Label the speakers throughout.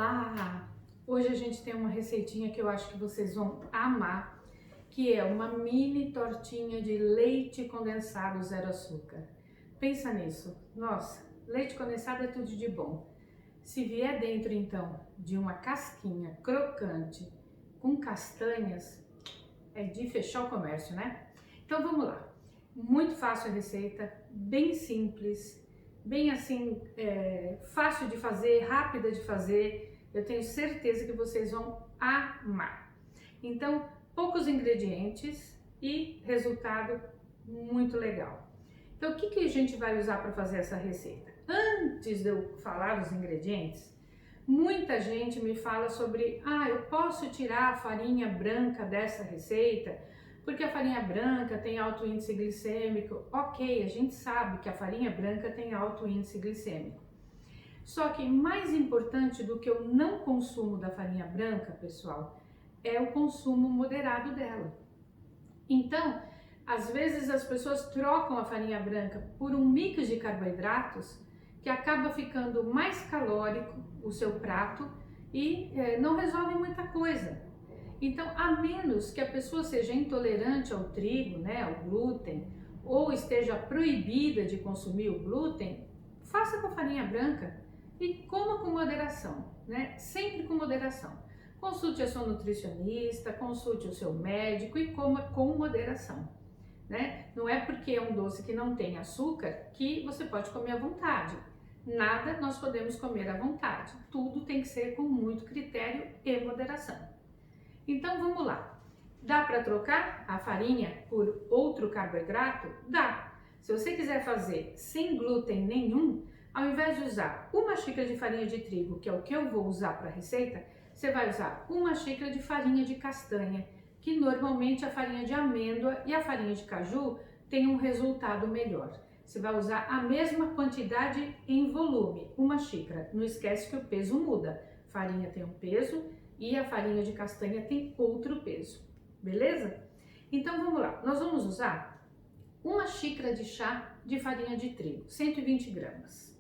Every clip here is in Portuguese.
Speaker 1: Olá! Hoje a gente tem uma receitinha que eu acho que vocês vão amar, que é uma mini tortinha de leite condensado zero açúcar. Pensa nisso. Nossa, leite condensado é tudo de bom. Se vier dentro então de uma casquinha crocante com castanhas, é de fechar o comércio, né? Então vamos lá. Muito fácil a receita, bem simples, bem assim, fácil de fazer, rápida de fazer. Eu tenho certeza que vocês vão amar. Então, poucos ingredientes e resultado muito legal. Então, o que a gente vai usar para fazer essa receita? Antes de eu falar os ingredientes, muita gente me fala sobre, eu posso tirar a farinha branca dessa receita, porque a farinha branca tem alto índice glicêmico. Ok, a gente sabe que a farinha branca tem alto índice glicêmico. Só que mais importante do que o não consumo da farinha branca, pessoal, é o consumo moderado dela. Então, às vezes as pessoas trocam a farinha branca por um mix de carboidratos que acaba ficando mais calórico o seu prato e não resolve muita coisa. Então, a menos que a pessoa seja intolerante ao trigo, né, ao glúten, ou esteja proibida de consumir o glúten, faça com farinha branca e coma com moderação, né? Sempre com moderação. Consulte a sua nutricionista, consulte o seu médico e coma com moderação, né? Não é porque é um doce que não tem açúcar que você pode comer à vontade. Nada nós podemos comer à vontade. Tudo tem que ser com muito critério e moderação. Então vamos lá. Dá para trocar a farinha por outro carboidrato? Dá. Se você quiser fazer sem glúten nenhum, ao invés de usar uma xícara de farinha de trigo, que é o que eu vou usar para a receita, você vai usar uma xícara de farinha de castanha, que normalmente a farinha de amêndoa e a farinha de caju tem um resultado melhor. Você vai usar a mesma quantidade em volume, uma xícara. Não esquece que o peso muda. Farinha tem um peso e a farinha de castanha tem outro peso, beleza? Então vamos lá, nós vamos usar uma xícara de chá de farinha de trigo, 120 gramas.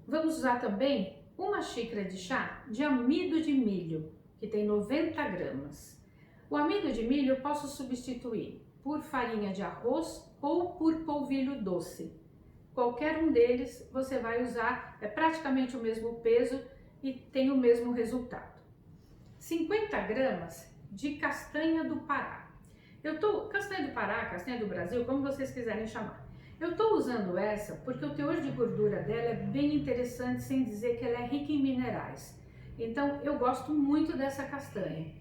Speaker 1: Vamos usar também uma xícara de chá de amido de milho, que tem 90 gramas. O amido de milho eu posso substituir por farinha de arroz ou por polvilho doce. Qualquer um deles você vai usar, é praticamente o mesmo peso e tem o mesmo resultado. 50 gramas de castanha do Pará. Castanha do Pará, castanha do Brasil, como vocês quiserem chamar. Eu estou usando essa porque o teor de gordura dela é bem interessante, sem dizer que ela é rica em minerais. Então eu gosto muito dessa castanha.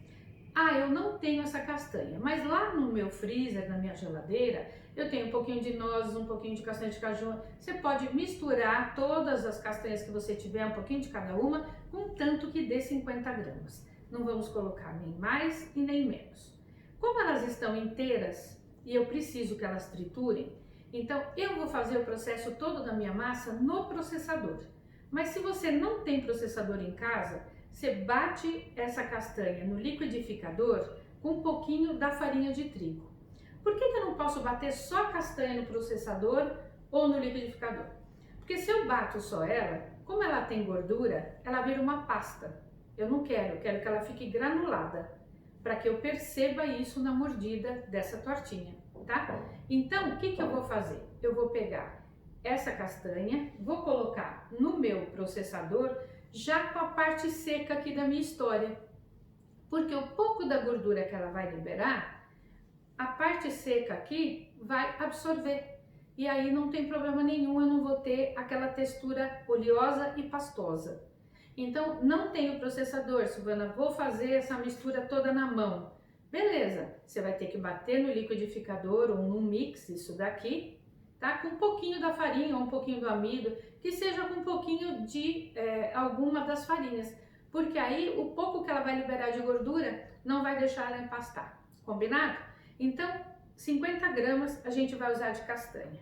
Speaker 1: Eu não tenho essa castanha, mas lá no meu freezer, na minha geladeira, eu tenho um pouquinho de nozes, um pouquinho de castanha de caju. Você pode misturar todas as castanhas que você tiver, um pouquinho de cada uma, com tanto que dê 50 gramas. Não vamos colocar nem mais e nem menos. Como elas estão inteiras e eu preciso que elas triturem, então eu vou fazer o processo todo da minha massa no processador. Mas se você não tem processador em casa, você bate essa castanha no liquidificador com um pouquinho da farinha de trigo. Por que eu não posso bater só a castanha no processador ou no liquidificador? Porque se eu bato só ela, como ela tem gordura, ela vira uma pasta. Eu não quero, eu quero que ela fique granulada, para que eu perceba isso na mordida dessa tortinha, tá? Então, o que eu vou fazer? Eu vou pegar essa castanha, vou colocar no meu processador, já com a parte seca aqui da minha história. Porque o pouco da gordura que ela vai liberar, a parte seca aqui vai absorver. E aí não tem problema nenhum, eu não vou ter aquela textura oleosa e pastosa. Então, não tenho processador, Silvana, vou fazer essa mistura toda na mão. Beleza, você vai ter que bater no liquidificador ou num mix, isso daqui, tá? Com um pouquinho da farinha ou um pouquinho do amido, que seja com um pouquinho de alguma das farinhas, porque aí o pouco que ela vai liberar de gordura não vai deixar ela empastar, combinado? Então, 50 gramas a gente vai usar de castanha.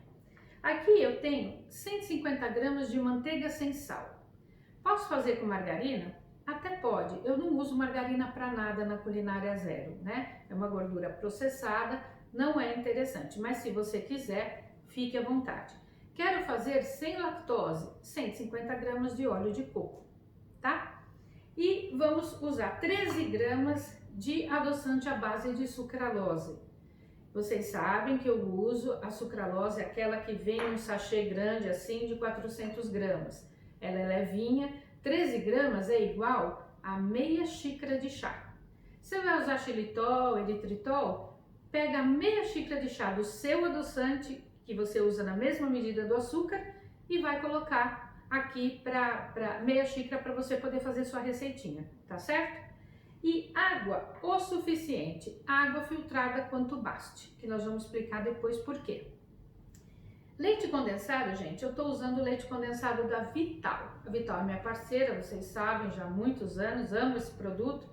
Speaker 1: Aqui eu tenho 150 gramas de manteiga sem sal. Posso fazer com margarina? Até pode, eu não uso margarina para nada na culinária zero, né? É uma gordura processada, não é interessante, mas se você quiser, fique à vontade. Quero fazer sem lactose, 150 gramas de óleo de coco, tá? E vamos usar 13 gramas de adoçante à base de sucralose. Vocês sabem que eu uso a sucralose, aquela que vem em um sachê grande assim de 400 gramas. Ela é levinha, 13 gramas é igual a meia xícara de chá. Você vai usar xilitol, eritritol, pega meia xícara de chá do seu adoçante, que você usa na mesma medida do açúcar, e vai colocar aqui para meia xícara para você poder fazer sua receitinha, tá certo? E água o suficiente, água filtrada quanto baste, que nós vamos explicar depois por quê. Leite condensado, gente, eu estou usando o leite condensado da Vital. A Vital é minha parceira, vocês sabem, já há muitos anos, amo esse produto.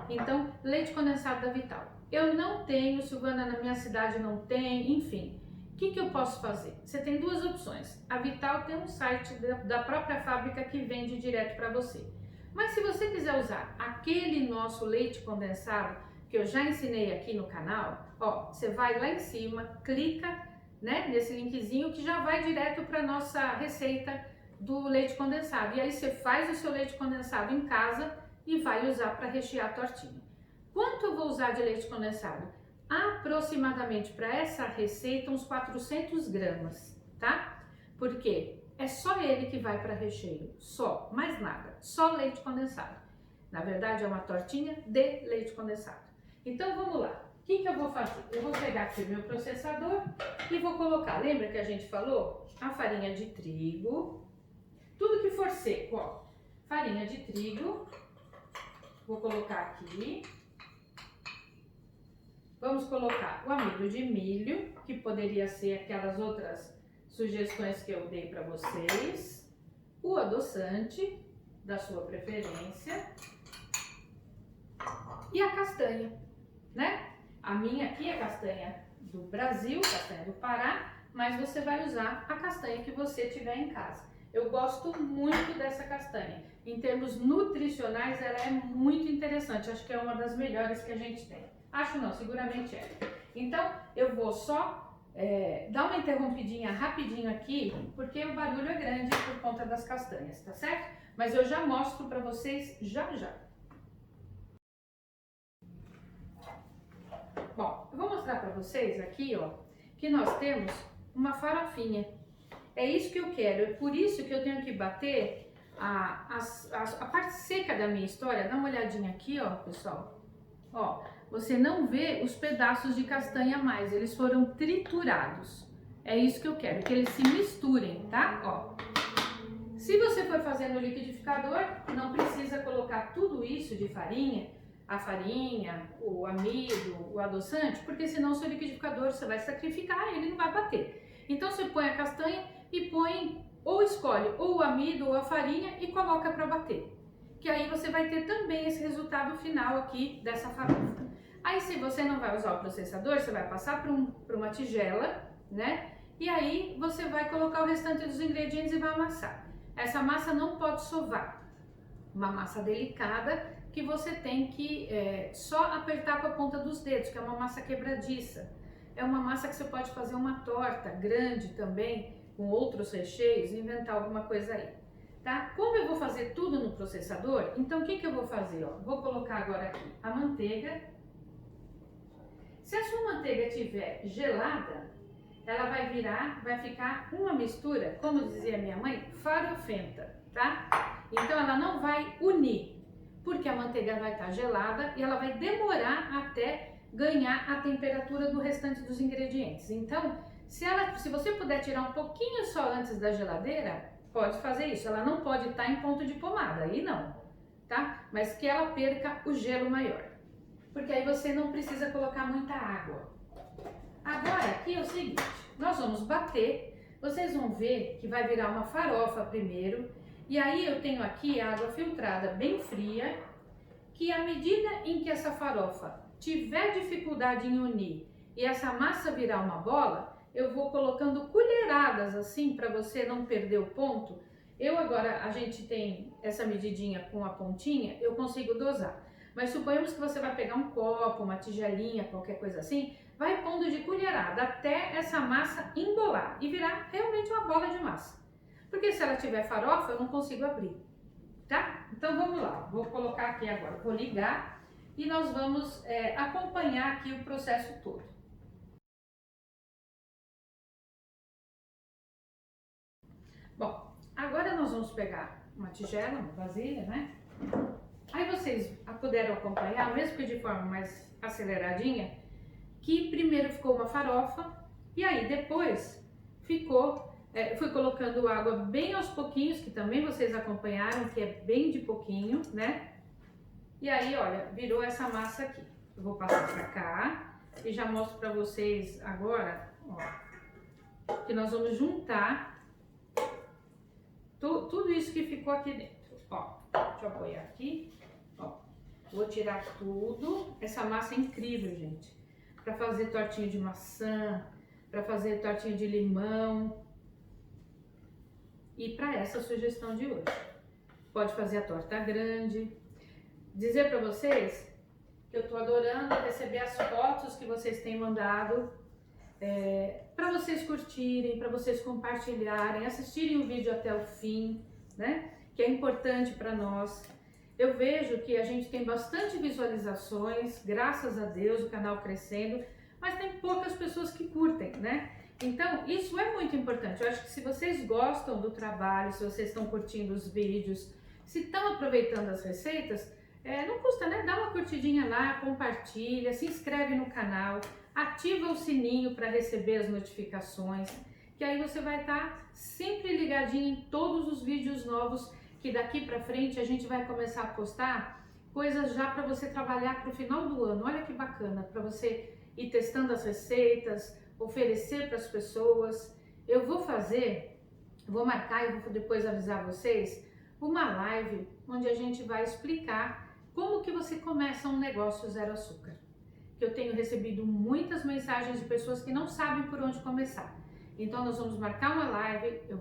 Speaker 1: Então, leite condensado da Vital. Eu não tenho, Silvana, na minha cidade não tem, enfim. O que eu posso fazer? Você tem duas opções. A Vital tem um site da própria fábrica que vende direto para você. Mas se você quiser usar aquele nosso leite condensado que eu já ensinei aqui no canal, ó, você vai lá em cima, clica, né, nesse linkzinho que já vai direto para nossa receita do leite condensado. E aí você faz o seu leite condensado em casa e vai usar para rechear a tortinha. Quanto eu vou usar de leite condensado? Aproximadamente para essa receita uns 400 gramas, tá? Porque é só ele que vai para recheio, só, mais nada, só leite condensado. Na verdade é uma tortinha de leite condensado. Então vamos lá, o que eu vou fazer? Eu vou pegar aqui o meu processador e vou colocar, lembra que a gente falou? A farinha de trigo, tudo que for seco, ó, farinha de trigo, vou colocar aqui. Vamos colocar o amido de milho, que poderia ser aquelas outras sugestões que eu dei para vocês. O adoçante, da sua preferência. E a castanha, né? A minha aqui é castanha do Brasil, castanha do Pará, mas você vai usar a castanha que você tiver em casa. Eu gosto muito dessa castanha. Em termos nutricionais, ela é muito interessante. Acho que é uma das melhores que a gente tem. Acho não, seguramente é. Então, eu vou só dar uma interrompidinha rapidinho aqui, porque o barulho é grande por conta das castanhas, tá certo? Mas eu já mostro para vocês já já. Bom, eu vou mostrar para vocês aqui, ó, que nós temos uma farofinha. É isso que eu quero, é por isso que eu tenho que bater a parte seca da minha história. Dá uma olhadinha aqui, ó, pessoal. Ó, você não vê os pedaços de castanha mais, eles foram triturados. É isso que eu quero, que eles se misturem, tá? Ó. Se você for fazer no liquidificador, não precisa colocar tudo isso de farinha, a farinha, o amido, o adoçante, porque senão o seu liquidificador você vai sacrificar e ele não vai bater. Então você põe a castanha e põe, ou escolhe ou o amido ou a farinha e coloca para bater. Que aí você vai ter também esse resultado final aqui dessa farofa. Aí se você não vai usar o processador, você vai passar para uma tigela, né? E aí você vai colocar o restante dos ingredientes e vai amassar. Essa massa não pode sovar. Uma massa delicada que você tem que só apertar com a ponta dos dedos, que é uma massa quebradiça. É uma massa que você pode fazer uma torta grande também, com outros recheios, inventar alguma coisa aí. Tá? Como eu vou fazer tudo no processador, então o que eu vou fazer? Ó? Vou colocar agora aqui a manteiga. Se a sua manteiga estiver gelada, ela vai ficar uma mistura, como dizia minha mãe, farofenta, tá? Então ela não vai unir, porque a manteiga vai estar gelada e ela vai demorar até ganhar a temperatura do restante dos ingredientes. Então, se você puder tirar um pouquinho só antes da geladeira, pode fazer isso. Ela não pode estar em ponto de pomada, aí não, tá? Mas que ela perca o gelo maior, porque aí você não precisa colocar muita água. Agora aqui é o seguinte, nós vamos bater, vocês vão ver que vai virar uma farofa primeiro, e aí eu tenho aqui água filtrada bem fria, que à medida em que essa farofa tiver dificuldade em unir e essa massa virar uma bola, eu vou colocando colheradas assim para você não perder o ponto. A gente tem essa medidinha com a pontinha, eu consigo dosar. Mas suponhamos que você vai pegar um copo, uma tigelinha, qualquer coisa assim, vai pondo de colherada até essa massa embolar e virar realmente uma bola de massa. Porque se ela tiver farofa, eu não consigo abrir, tá? Então vamos lá, vou colocar colocar aqui agora, vou ligar e nós vamos acompanhar aqui o processo todo. Bom, agora nós vamos pegar uma tigela, uma vasilha, né? Aí vocês puderam acompanhar, mesmo que de forma mais aceleradinha, que primeiro ficou uma farofa e aí depois fui colocando água bem aos pouquinhos, que também vocês acompanharam, que é bem de pouquinho, né? E aí, olha, virou essa massa aqui. Eu vou passar pra cá e já mostro pra vocês agora, ó, que nós vamos juntar tudo isso que ficou aqui dentro. Ó, deixa eu apoiar aqui, ó. Vou tirar tudo. Essa massa é incrível, gente. Pra fazer tortinha de maçã, pra fazer tortinha de limão. E para essa sugestão de hoje, pode fazer a torta grande. Dizer para vocês que eu tô adorando receber as fotos que vocês têm mandado, para vocês curtirem, para vocês compartilharem, assistirem o vídeo até o fim, né? Que é importante para nós. Eu vejo que a gente tem bastante visualizações, graças a Deus, o canal crescendo, mas tem poucas pessoas que curtem, né? Então, isso é muito importante. Eu acho que se vocês gostam do trabalho, se vocês estão curtindo os vídeos, se estão aproveitando as receitas, não custa, né? Dá uma curtidinha lá, compartilha, se inscreve no canal, ativa o sininho para receber as notificações, que aí você vai estar sempre ligadinho em todos os vídeos novos, que daqui para frente a gente vai começar a postar coisas já para você trabalhar para o final do ano. Olha que bacana, para você ir testando as receitas, oferecer para as pessoas. Eu vou marcar e vou depois avisar vocês uma live onde a gente vai explicar como que você começa um negócio zero açúcar. Que eu tenho recebido muitas mensagens de pessoas que não sabem por onde começar. Então nós vamos marcar uma live, eu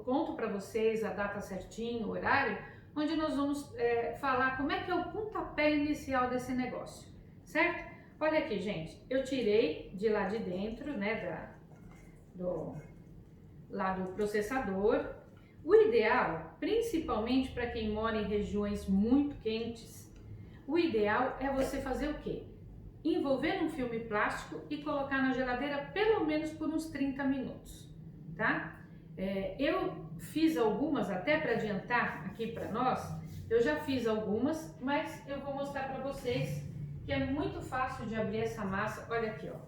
Speaker 1: conto para vocês a data certinho, o horário, onde nós vamos falar como é que é o pontapé inicial desse negócio, certo? Olha aqui, gente, eu tirei de lá de dentro, né, lá do processador. O ideal, principalmente para quem mora em regiões muito quentes, o ideal é você fazer o quê? Envolver num filme plástico e colocar na geladeira pelo menos por uns 30 minutos, tá? Eu fiz algumas, até para adiantar aqui para nós, eu já fiz algumas, mas eu vou mostrar para vocês que é muito fácil de abrir essa massa. Olha aqui, ó.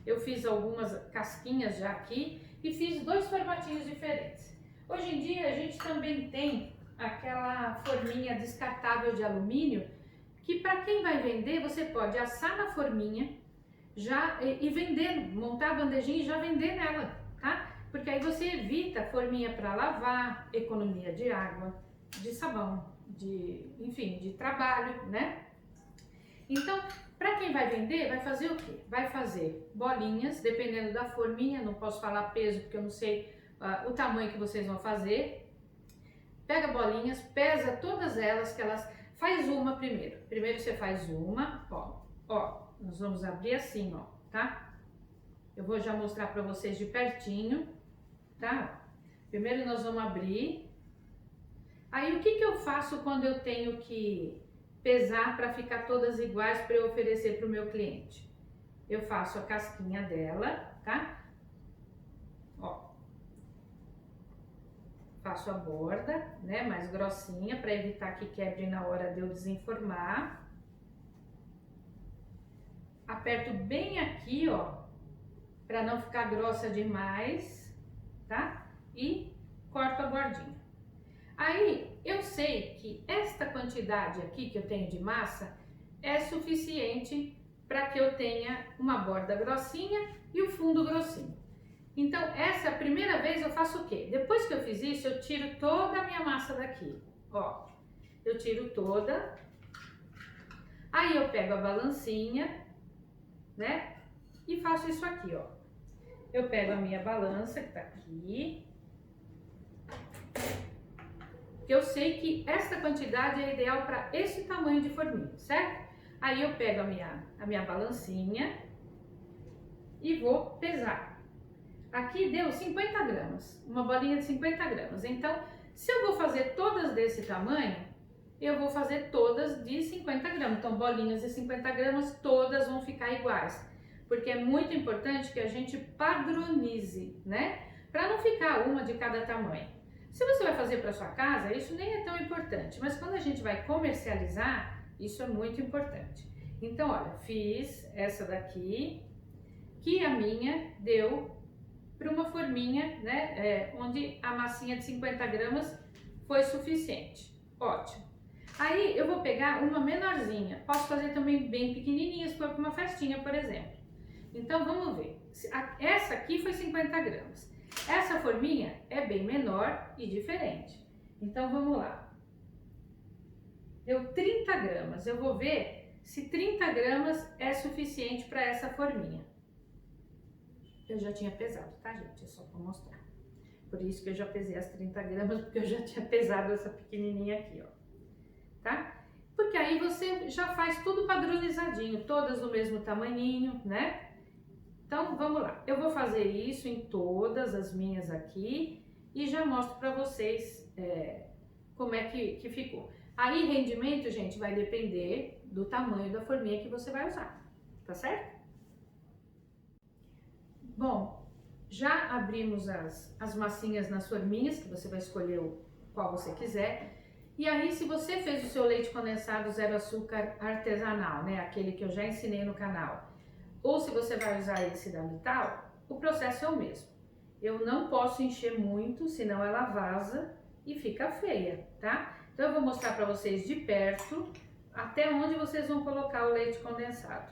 Speaker 1: Eu fiz algumas casquinhas já aqui e fiz 2 formatinhos diferentes. Hoje em dia a gente também tem aquela forminha descartável de alumínio que, para quem vai vender, você pode assar na forminha e vender, montar a bandejinha e já vender nela, tá? Porque aí você evita a forminha para lavar, economia de água, de sabão, enfim, de trabalho, né? Então, para quem vai vender, vai fazer o quê? Vai fazer bolinhas, dependendo da forminha, não posso falar peso porque eu não sei o tamanho que vocês vão fazer. Pega bolinhas, pesa todas elas, faz uma primeiro. Primeiro você faz uma, ó, nós vamos abrir assim, ó, tá? Eu vou já mostrar para vocês de pertinho, tá? Primeiro nós vamos abrir. Aí o que eu faço quando eu tenho que pesar para ficar todas iguais para eu oferecer para o meu cliente? Eu faço a casquinha dela, tá? Ó. Faço a borda, né, mais grossinha para evitar que quebre na hora de eu desenformar. Aperto bem aqui, ó, para não ficar grossa demais, tá? E corto a bordinha. Aí, eu sei que esta quantidade aqui que eu tenho de massa é suficiente para que eu tenha uma borda grossinha e o fundo grossinho. Então, essa é a primeira vez eu faço o quê? Depois que eu fiz isso, eu tiro toda a minha massa daqui, ó. Eu tiro toda. Aí eu pego a balancinha, né? E faço isso aqui, ó. Eu pego a minha balança que tá aqui. Eu sei que esta quantidade é ideal para esse tamanho de forminha, certo? Aí eu pego a minha balancinha e vou pesar. Aqui deu 50 gramas, uma bolinha de 50 gramas. Então, se eu vou fazer todas desse tamanho, eu vou fazer todas de 50 gramas. Então, bolinhas de 50 gramas, todas vão ficar iguais. Porque é muito importante que a gente padronize, né? Para não ficar uma de cada tamanho. Se você vai fazer para sua casa, isso nem é tão importante. Mas quando a gente vai comercializar, isso é muito importante. Então, olha, fiz essa daqui, que a minha deu para uma forminha, né? Onde a massinha de 50 gramas foi suficiente. Ótimo. Aí eu vou pegar uma menorzinha, posso fazer também bem pequenininha, se for para uma festinha, por exemplo. Então vamos ver, essa aqui foi 50 gramas, essa forminha é bem menor e diferente. Então vamos lá, deu 30 gramas, eu vou ver se 30 gramas é suficiente para essa forminha. Eu já tinha pesado, tá gente, é só para mostrar. Por isso que eu já pesei as 30 gramas, porque eu já tinha pesado essa pequenininha aqui, ó. Tá? Porque aí você já faz tudo padronizadinho, todas do mesmo tamaninho, né? Então, vamos lá. Eu vou fazer isso em todas as minhas aqui e já mostro para vocês como é que ficou. Aí, rendimento, gente, vai depender do tamanho da forminha que você vai usar, tá certo? Bom, já abrimos as massinhas nas forminhas, que você vai escolher qual você quiser. E aí, se você fez o seu leite condensado zero açúcar artesanal, né, aquele que eu já ensinei no canal, ou se você vai usar esse da Vital, o processo é o mesmo. Eu não posso encher muito, senão ela vaza e fica feia, tá? Então eu vou mostrar para vocês de perto até onde vocês vão colocar o leite condensado,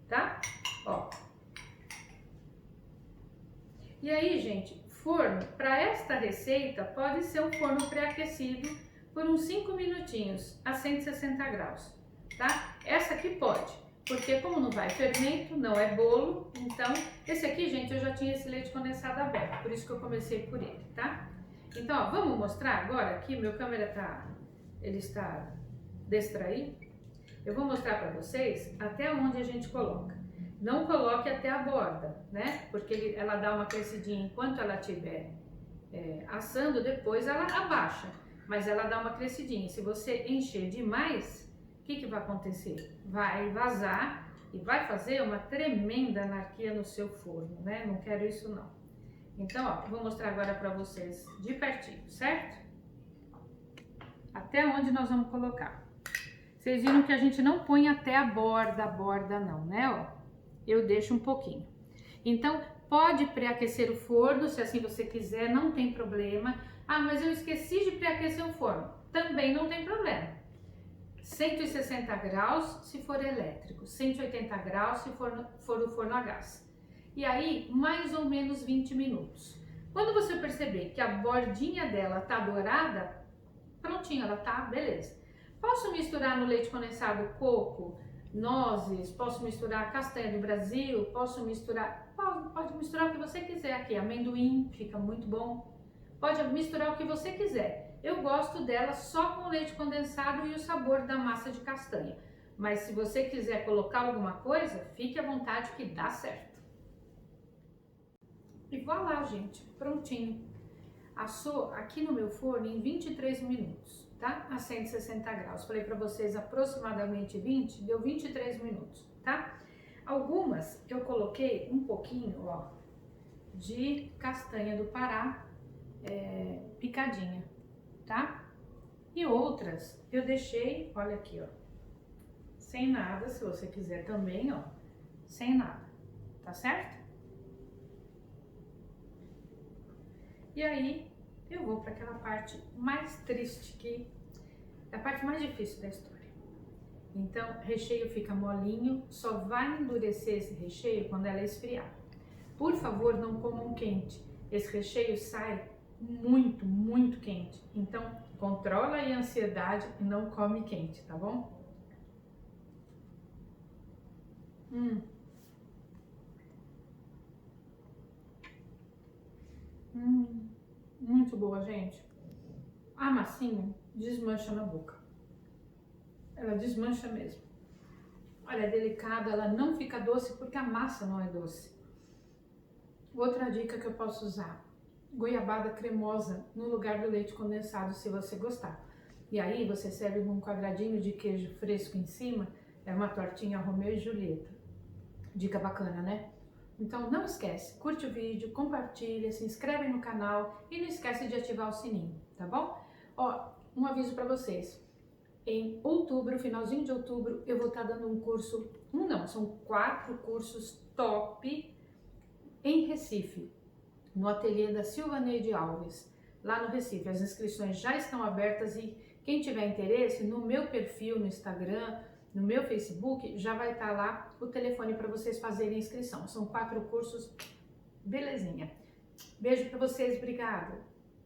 Speaker 1: tá? Ó. E aí, gente, forno, para esta receita, pode ser um forno pré-aquecido por uns 5 minutinhos a 160 graus, tá? Essa aqui pode, porque como não vai fermento, não é bolo, então esse aqui, gente, eu já tinha esse leite condensado aberto, por isso que eu comecei por ele, tá? Então, ó, vamos mostrar agora aqui, meu câmera ele está distraído. Eu vou mostrar para vocês até onde a gente coloca. Não coloque até a borda, né? Porque ela dá uma crescidinha enquanto ela estiver assando, depois ela abaixa. Mas ela dá uma crescidinha. Se você encher demais, o que vai acontecer? Vai vazar e vai fazer uma tremenda anarquia no seu forno, né? Não quero isso não. Então, ó, vou mostrar agora para vocês de pertinho, certo? Até onde nós vamos colocar. Vocês viram que a gente não põe até a borda não, né? Ó, eu deixo um pouquinho. Então, pode pré-aquecer o forno, se assim você quiser, não tem problema. Ah, mas eu esqueci de pré-aquecer o forno. Também não tem problema. 160 graus se for elétrico, 180 graus se for o forno a gás. E aí, mais ou menos 20 minutos. Quando você perceber que a bordinha dela tá dourada, prontinho, ela tá, beleza. Posso misturar no leite condensado coco, nozes, posso misturar castanha do Brasil, posso misturar, pode misturar o que você quiser aqui, amendoim, fica muito bom. Pode misturar o que você quiser. Eu gosto dela só com leite condensado e o sabor da massa de castanha. Mas se você quiser colocar alguma coisa, fique à vontade que dá certo. E voilá, gente, prontinho. Assou aqui no meu forno em 23 minutos, tá? A 160 graus. Falei para vocês aproximadamente 20, deu 23 minutos, tá? Algumas eu coloquei um pouquinho, ó, de castanha do Pará, picadinha, tá? E outras eu deixei, olha aqui, ó, sem nada, se você quiser também, ó, sem nada, tá certo? E aí eu vou para aquela parte mais triste, que é a parte mais difícil da história. Então, recheio fica molinho, só vai endurecer esse recheio quando ela esfriar. Por favor, não comam quente. Esse recheio sai muito, muito quente. Então, controla aí a ansiedade e não come quente, tá bom? Muito boa, gente. A massinha desmancha na boca. Ela desmancha mesmo. Olha, é delicada, ela não fica doce porque a massa não é doce. Outra dica que eu posso usar: goiabada cremosa no lugar do leite condensado, se você gostar. E aí você serve um quadradinho de queijo fresco em cima, é uma tortinha Romeu e Julieta. Dica bacana, né? Então não esquece, curte o vídeo, compartilha, se inscreve no canal e não esquece de ativar o sininho, tá bom? Ó, um aviso para vocês. Em outubro, finalzinho de outubro, eu vou estar dando um curso, são 4 cursos top em Recife, no ateliê da Silvaneide Alves, lá no Recife. As inscrições já estão abertas e quem tiver interesse, no meu perfil no Instagram, no meu Facebook, já vai estar lá o telefone para vocês fazerem a inscrição. São 4 cursos, belezinha. Beijo para vocês, obrigada!